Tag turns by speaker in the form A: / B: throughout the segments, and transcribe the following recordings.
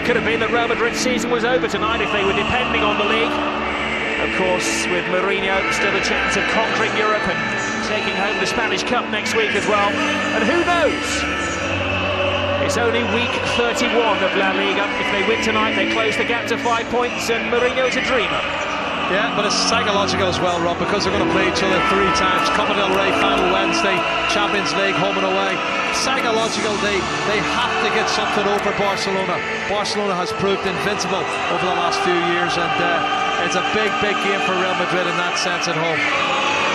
A: could have been that Real Madrid's season was over tonight if they were depending on the league. Of course, with Mourinho, still a chance of conquering Europe and taking home the Spanish Cup next week as well. And who knows? It's only week 31 of La Liga. If they win tonight, they close the gap to 5 points, and Mourinho's a dreamer.
B: Yeah, but it's psychological as well, Rob, because they're going to play each other 3 times. Copa del Rey final Wednesday, Champions League home and away. Psychological, they have to get something over Barcelona. Barcelona has proved invincible over the last few years, and it's a big game for Real Madrid in that sense at home.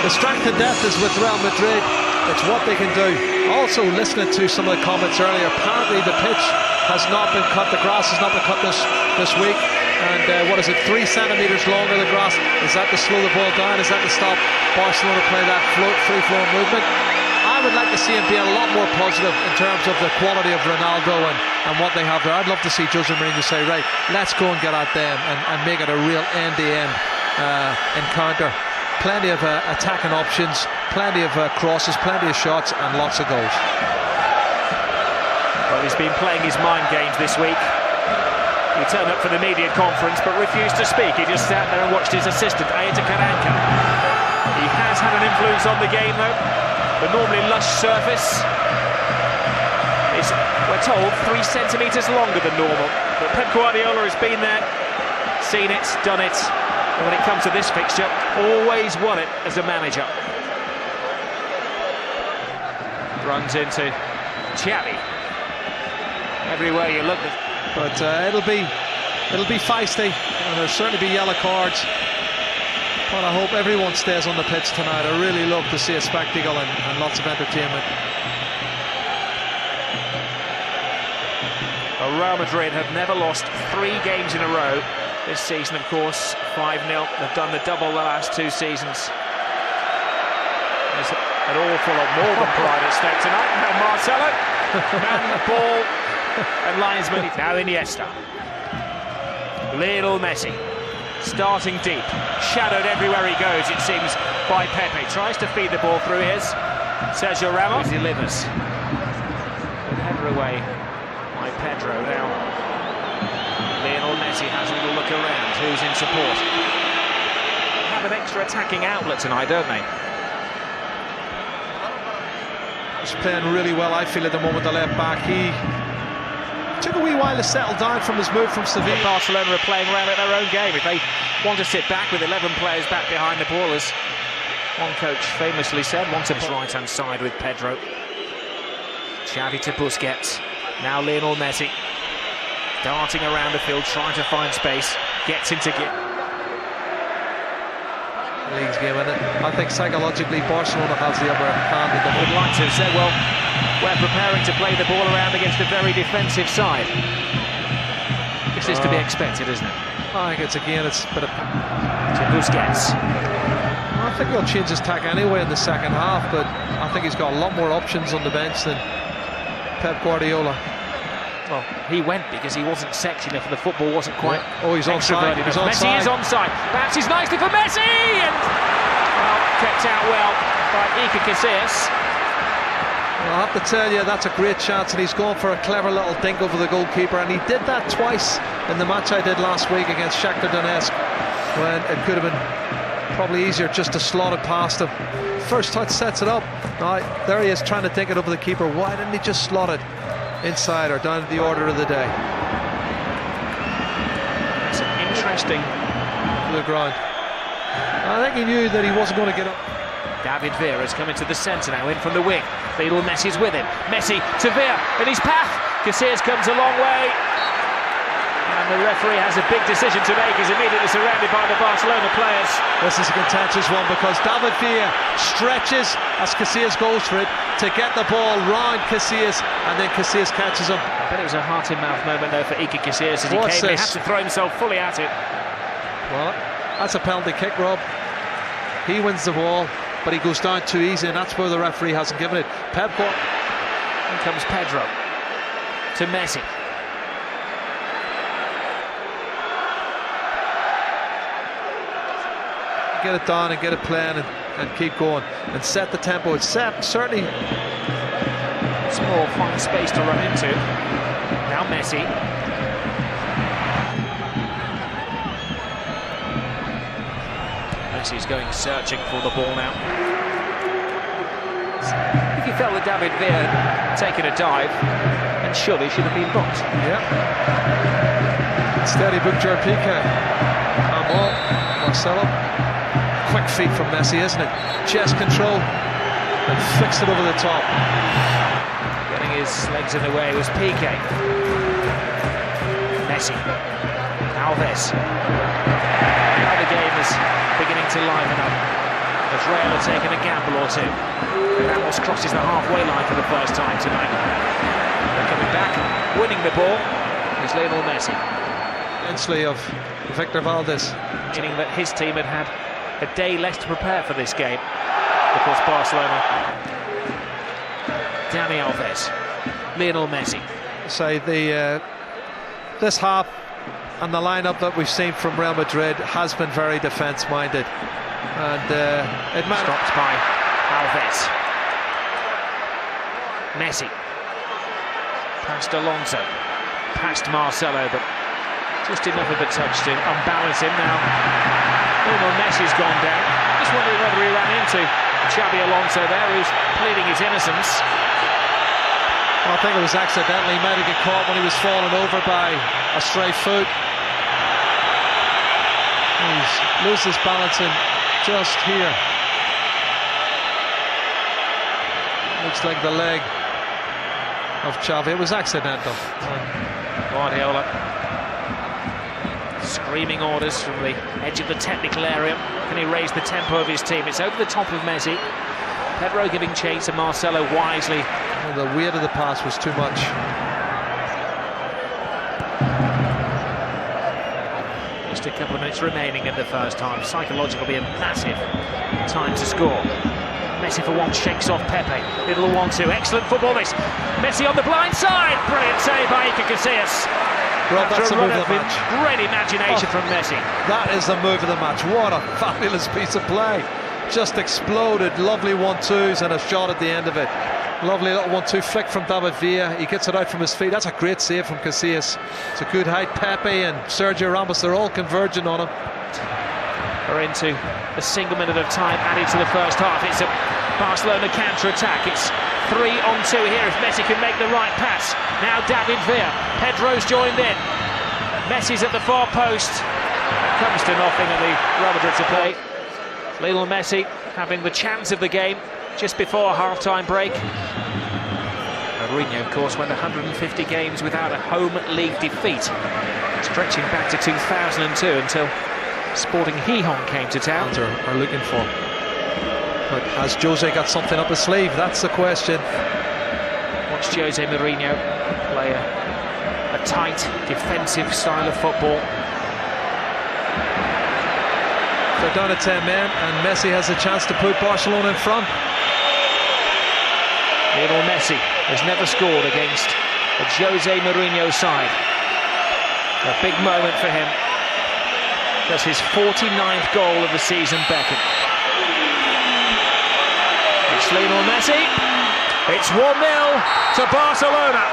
B: The strength and depth is with Real Madrid. It's what they can do. Also, listening to some of the comments earlier, apparently the pitch has not been cut, the grass has not been cut this week. And what is it, 3 centimetres longer the grass? Is that to slow the ball down? Is that to stop Barcelona playing that free-flowing movement? I would like to see him be a lot more positive in terms of the quality of Ronaldo and what they have there. I'd love to see Jose Mourinho say, right, let's go and get at them and make it a real end-to-end encounter. Plenty of attacking options, plenty of crosses, plenty of shots, and lots of goals.
A: Well, he's been playing his mind games this week. He turned up for the media conference but refused to speak. He just sat there and watched his assistant, Ayeta Karanka. He has had an influence on the game though. The normally lush surface is, we're told, 3 centimetres longer than normal. But Pep Guardiola has been there, seen it, done it. And when it comes to this fixture, always won it as a manager. Runs into Xavi. Everywhere you look.
B: But it'll be feisty, and there'll certainly be yellow cards. But I hope everyone stays on the pitch tonight. I really love to see a spectacle and lots of entertainment.
A: Well, Real Madrid have never lost 3 games in a row this season, of course. 5-0. They've done the double the last 2 seasons. There's an awful lot more than pride at stake tonight. Now Marcelo and the ball. And linesman now Iniesta. Lionel Messi starting deep, shadowed everywhere he goes it seems by Pepe. Tries to feed the ball through his Sergio Ramos. He delivers. Header away by Pedro. Now Lionel Messi has a little look around. Who's in support? They have an extra attacking outlet tonight, don't they?
B: He's playing really well, I feel, at the moment, the left back. He took a wee while to settle down from his move from Sevilla.
A: Barcelona are playing around at their own game. If they want to sit back with 11 players back behind the ball, as one coach famously said, want to right-hand side with Pedro. Xavi to Busquets. Now Lionel Messi. Darting around the field, trying to find space. Gets into gear.
B: League's game, and I think psychologically Barcelona has the upper hand.
A: Would like to say, well, we're preparing to play the ball around against a very defensive side. This is to be expected, isn't it?
B: I think it's a bit of...
A: To Busquets.
B: I think he'll change his tack anyway in the second half, but I think he's got a lot more options on the bench than Pep Guardiola.
A: Well, he went because he wasn't sexy enough and the football wasn't quite...
B: Oh, he's onside.
A: Messi is onside. Bounces nicely for Messi! And, well, kept out well by Iker Casillas.
B: I have to tell you, that's a great chance, and he's going for a clever little dink over the goalkeeper, and he did that twice in the match I did last week against Shakhtar Donetsk, when it could have been probably easier just to slot it past him. First touch sets it up. Now, there he is trying to dink it over the keeper. Why didn't he just slot it inside or down to the order of the day?
A: It's interesting.
B: To the ground. I think he knew that he wasn't going to get up.
A: David Vera's coming to the centre now, in from the wing. Lionel Messi's with him. Messi to Vera in his path. Casillas comes a long way. And the referee has a big decision to make. He's immediately surrounded by the Barcelona players.
B: This is a contentious one because David Villa stretches as Casillas goes for it to get the ball round Casillas, and then Casillas catches him.
A: I bet it was a heart-in-mouth moment though for Iker Casillas as he came in. He had to throw himself fully at it.
B: Well, that's a penalty kick, Rob. He wins the ball, but he goes down too easy, and that's where the referee hasn't given it.
A: In comes Pedro to Messi.
B: Get it down and get it playing and keep going and set the tempo. It's set, certainly.
A: Small, fine space to run into. Now Messi. Messi's going searching for the ball now. If you felt that David Villa had taken a dive, and surely should have been booked.
B: Yeah. Instead he booked Gerard Piqué. Marcelo. Quick feet from Messi, isn't it? Chest control and flicks it over the top.
A: Getting his legs in the way was Piqué. Messi. Alves. Now the game is beginning to liven up. As Real have taken a gamble or two. Ramos crosses the halfway line for the first time tonight. They're coming back, winning the ball is Lionel Messi.
B: Immensely of Victor Valdés.
A: Meaning that his team had had a day less to prepare for this game. Of course, Barcelona. Dani Alves. Lionel Messi.
B: Say this half and the lineup that we've seen from Real Madrid has been very defence-minded, and it
A: stopped by Alves. Messi. Past Alonso. Past Marcelo, but just enough of a touch to unbalance him now. Lionel Messi's gone down. Just wondering whether he ran into Xabi Alonso there, who's pleading his innocence.
B: Well, I think it was accidentally. He might have got caught when he was falling over by a stray foot. He's loses balancing just here. Looks like the leg of Xavi. It was accidental.
A: Guardiola screaming orders from the edge of the technical area. Can he raise the tempo of his team? It's over the top of Messi. Pedro giving chase to Marcelo wisely.
B: Well, the weight of the pass was too much.
A: Just a couple of minutes remaining in the first half. Psychologically be a massive time to score. Messi for one shakes off Pepe. Little 1-2. Excellent football this. Messi on the blind side. Brilliant save by Iker Casillas.
B: Well, that's the move of the match.
A: Great imagination from Messi.
B: That is the move of the match. What a fabulous piece of play. Just exploded. Lovely 1-2s and a shot at the end of it. Lovely little 1-2 flick from David Villa. He gets it out from his feet. That's a great save from Casillas. It's a good height. Pepe and Sergio Ramos, they're all converging on him.
A: We're into a single minute of time added to the first half. It's a Barcelona counter-attack. It's 3-on-2 here if Messi can make the right pass. Now David Villa. Pedro's joined in. Messi's at the far post. It comes to nothing and the Real Madrid to play. Lionel Messi having the chance of the game just before a half-time break. Mourinho, of course, went 150 games without a home league defeat, stretching back to 2002 until Sporting Gijón came to town.
B: Are looking for. But has Jose got something up his sleeve? That's the question.
A: Watch Jose Mourinho play a tight, defensive style of football.
B: They're down to 10 men, and Messi has a chance to put Barcelona in front.
A: Lionel Messi has never scored against a Jose Mourinho side. A big moment for him. That's his 49th goal of the season beckon. It's Lionel Messi. It's 1-0 to Barcelona.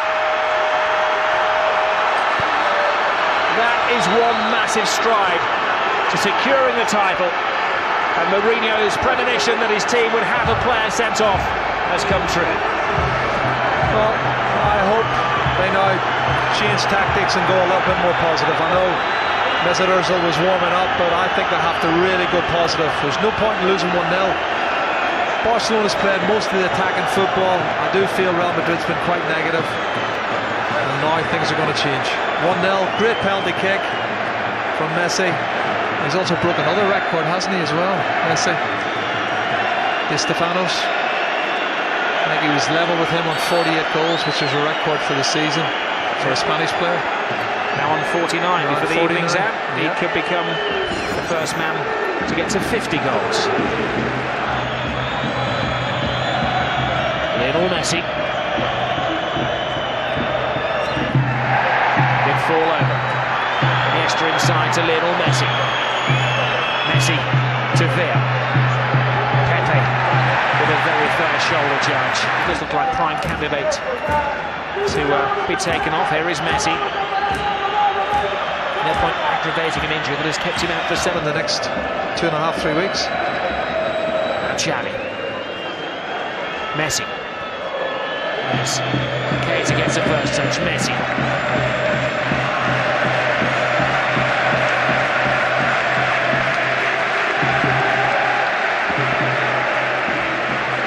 A: That is one massive stride to securing the title. And Mourinho's premonition that his team would have a player sent off has come true.
B: Well, I hope they now change tactics and go a little bit more positive. I know Mesut Ozil was warming up, but I think they have to really go positive. There's no point in losing 1-0. Barcelona's played most of the attacking football. I do feel Real Madrid's been quite negative, and now things are going to change. 1-0, great penalty kick from Messi. He's also broken another record, hasn't he, as well, Messi? Di Stefanos. I think he was level with him on 48 goals, which is a record for the season for a Spanish player.
A: Now on 49 before the evening's out. He could become the first man to get to 50 goals. Lionel Messi. Good fall over. Iniesta inside to Lionel Messi. Messi to Villa. Pepe with a very fair shoulder charge. Does look like prime candidate to be taken off. Here is Messi. No point aggravating an injury that has kept him out for 7.
B: The next 2.5, 3 weeks.
A: Xavi. Messi. Yes. Keita gets the first touch. Messi.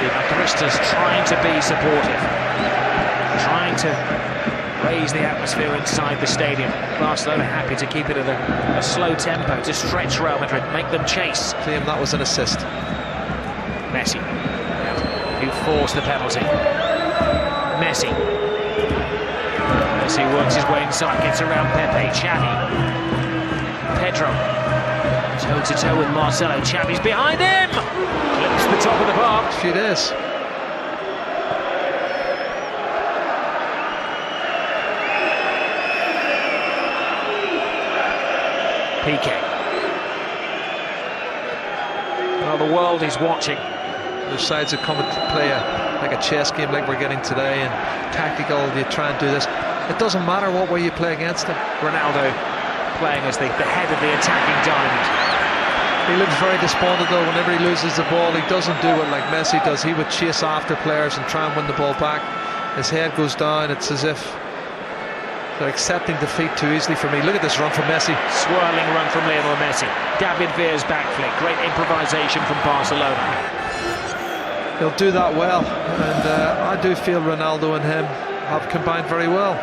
A: The Madridistas trying to be supportive, trying to raise the atmosphere inside the stadium. Barcelona happy to keep it at a slow tempo, to stretch Real Madrid, make them chase.
B: Claim that was an assist.
A: Messi, who forced the penalty. Messi. Messi works his way inside, gets around Pepe. Xavi. Pedro. Toe-to-toe with Marcelo. Xavi's behind him! Clips the top of the bar.
B: A few days.
A: Piqué. Well, the world is watching.
B: The sides have come to play like a chess game like we're getting today, and tactical, you try and do this. It doesn't matter what way you play against them.
A: Ronaldo playing as the head of the attacking diamond.
B: He looks very despondent though whenever he loses the ball. He doesn't do it like Messi does. He would chase after players and try and win the ball back. His head goes down. It's as if they're accepting defeat too easily for me. Look at this run from Messi.
A: Swirling run from Lionel Messi. David Villa's back flick. Great improvisation from Barcelona.
B: He'll do that well, and I do feel Ronaldo and him have combined very well.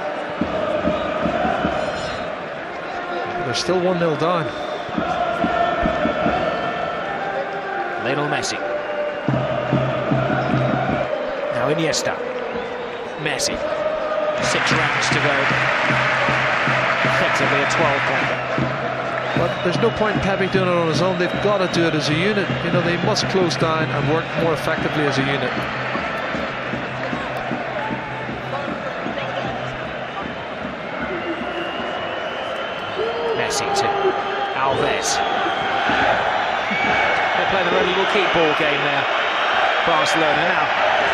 B: They're still 1-0 down.
A: Lionel Messi. Now Iniesta. Messi. 6 rounds to go. Effectively a 12-pointer.
B: But there's no point in Pepe doing it on his own. They've got to do it as a unit. You know, they must close down and work more effectively as a unit.
A: Messi to Alves. They're playing a little keep ball game there. Barcelona now.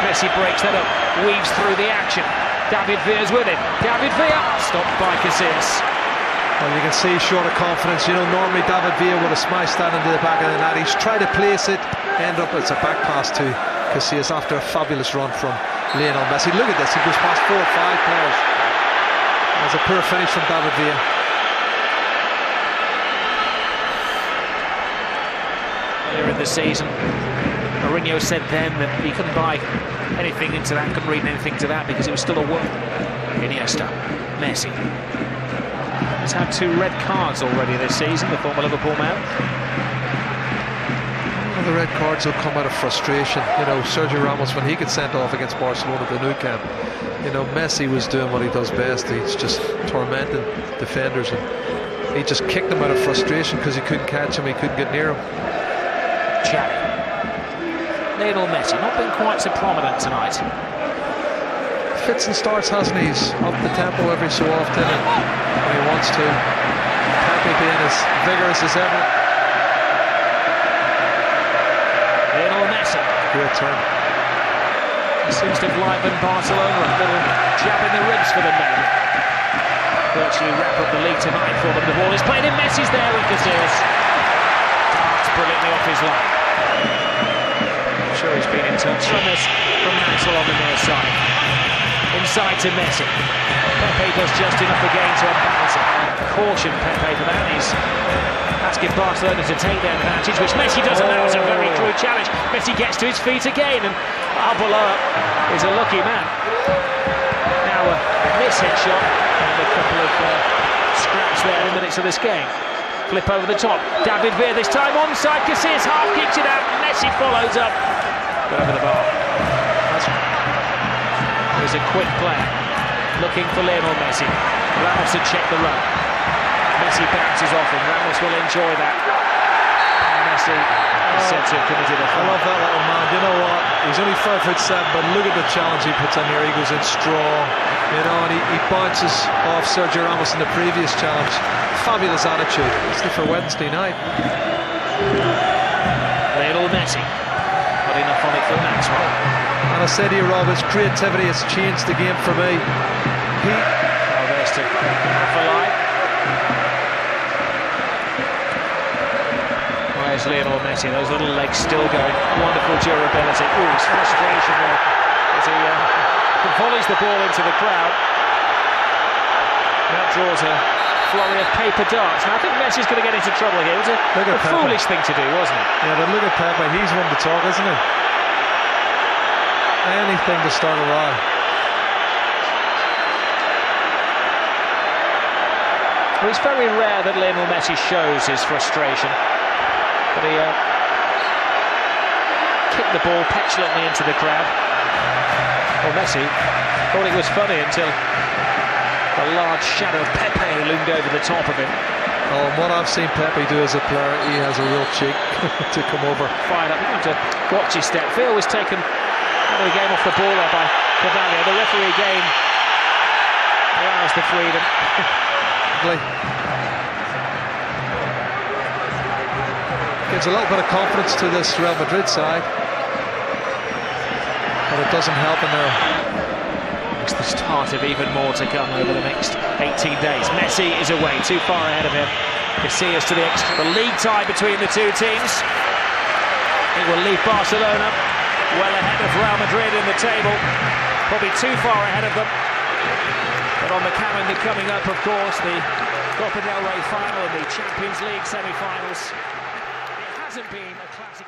A: Messi breaks that up, weaves through the action. David Villa's with him. David Villa stopped by Casillas.
B: Well, you can see short of confidence. You know, normally David Villa would have smashed that into the back of the net. He's tried to place it, end up it's a back pass to Casillas after a fabulous run from Lionel Messi. Look at this, he goes past 4 or 5 players. That's a poor finish from David Villa.
A: Earlier in the season, Mourinho said then that he couldn't buy anything into that, couldn't read anything to that because it was still a work. Iniesta, Messi. He's had 2 red cards already this season, the former Liverpool man.
B: Well, the red cards will come out of frustration. You know, Sergio Ramos, when he gets sent off against Barcelona at the Nou Camp, you know, Messi was doing what he does best. He's just tormenting defenders, and he just kicked them out of frustration because he couldn't catch him, he couldn't get near him.
A: Xavi. Lionel Messi, not been quite so prominent tonight.
B: Fits and starts, hasn't he? He's up the tempo every so often and when he wants to. Pepe being as vigorous as ever.
A: Lionel Messi.
B: Great turn.
A: He seems to have livened Barcelona. A little jab in the ribs for them maybe. Virtually wrap up the lead tonight for them. The ball is played in. Messi's there with Casillas. Darts brilliantly off his line. I'm sure he's been in touch from Hansel on the near side. Inside to Messi. Pepe does just enough again to unbalance it. Caution Pepe for that. He's asking Barcelona to take their advantage, which Messi doesn't. That was a very crude challenge. Messi gets to his feet again, and Arbeloa is a lucky man. Now a miss-hit shot and a couple of scraps there in the minutes of this game. Flip over the top. David Villa this time onside. Casillas half kicks it out. Messi follows up. Go over the bar. There's a quick player looking for Lionel Messi. Ramos had checked the run. Messi bounces off him. Ramos will enjoy that. Messi is said to have committed a foul.
B: I love that little man. You know what? He's only 5'7", but look at the challenge he puts on here. He goes in strong, you know, and he bounces off Sergio Ramos in the previous challenge. Fabulous attitude. It's for Wednesday night.
A: Lionel Messi. Not enough on it for Maxwell.
B: And I said to you, Rob, his creativity has changed the game for me.
A: Alves to half a line. is Lionel Messi. Those little legs still going. Wonderful durability. Ooh, it's frustration there as he volleys the ball into the crowd. That draws a flurry of paper darts. Now I think Messi's going to get into trouble here. It was a foolish thing to do, wasn't it?
B: Yeah, but look at Pepe. He's one to talk, isn't he? Anything to start a row.
A: Well, it's very rare that Lionel Messi shows his frustration, but he kicked the ball petulantly into the crowd. Well, Messi thought it was funny until a large shadow of Pepe loomed over the top of him.
B: Oh, and what I've seen Pepe do as a player, he has a real cheek to come over.
A: Fired up, to watch his step. Phil was taken out of the game off the ball there by Cavalier. The referee again allows the freedom.
B: Gives a little bit of confidence to this Real Madrid side, but it doesn't help in there.
A: It's the start of even more to come over the next 18 days. Messi is away, too far ahead of him. Casillas to the league tie between the two teams. It will leave Barcelona well ahead of Real Madrid in the table, probably too far ahead of them. But on the calendar coming up, of course, the Copa del Rey final and the Champions League semi-finals. It hasn't been a classic.